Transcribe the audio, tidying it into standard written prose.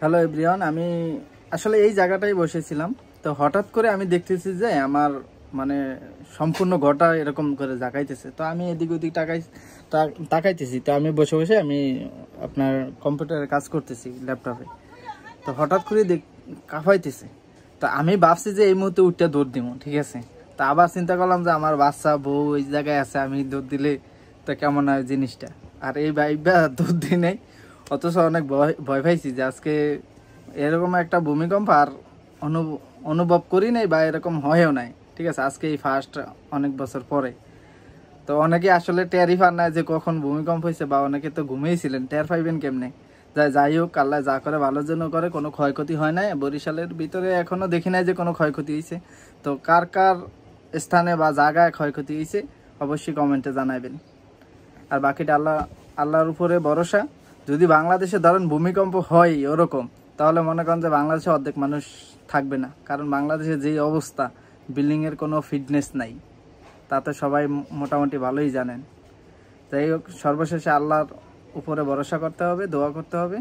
Hello everyone, আমি আসলে এই জায়গাটাই বসেছিলাম। তো হঠাৎ করে আমি দেখতেছি যে আমার মানে সম্পূর্ণ ঘরটা এরকম করে জাগাইতেছে। তো আমি এদিক ওদিক তাকাইতেছি। তো আমি বসে বসে আমি আপনার কম্পিউটারে কাজ করতেছি ল্যাপটপে। তো হঠাৎ করে কাঁপাইতেছে। তো আমি ভাবছি যে এই মুহূর্তে উঠতে দৌড় দিব, ঠিক আছে। তো আবার চিন্তা করলাম যে আমার বাচ্চা বউ ওই জায়গায় আছে, আমি দৌড় দিলে তো কেমন হয় জিনিসটা। আর এই ভাইবা দৌড় দিই নাই, অথচ অনেক ভয় পাইছি যে আজকে এরকম একটা ভূমিকম্প আর অনুভব করি নাই বা এরকম হয়েও নাই, ঠিক আছে। আজকে এই ফার্স্ট অনেক বছর পরে। তো অনেকে আসলে টেরই পান না যে কখন ভূমিকম্প হয়েছে, বা অনেকে তো ঘুমিয়েছিলেন, টের পাইবেন কেমনে। যাই হোক, আল্লাহ যা করে ভালোর জন্য করে, কোনো ক্ষয়ক্ষতি হয় নাই। বরিশালের ভিতরে এখনো দেখি নাই যে কোনো ক্ষয়ক্ষতি হয়েছে। তো কার কার স্থানে বা জায়গায় ক্ষয়ক্ষতি হয়েছে অবশ্যই কমেন্টে জানাবেন। আর বাকিটা আল্লাহর উপরে ভরসা। যদি বাংলাদেশে ধরেন ভূমিকম্প হয় ওরকম, তাহলে মনে করেন যে বাংলাদেশে অর্ধেক মানুষ থাকবে না। কারণ বাংলাদেশে যেই অবস্থা, বিল্ডিংয়ের কোনো ফিটনেস নাই, তাতে সবাই মোটামুটি ভালোই জানেন। যাই হোক, সর্বশেষে আল্লাহর উপরে ভরসা করতে হবে, দোয়া করতে হবে।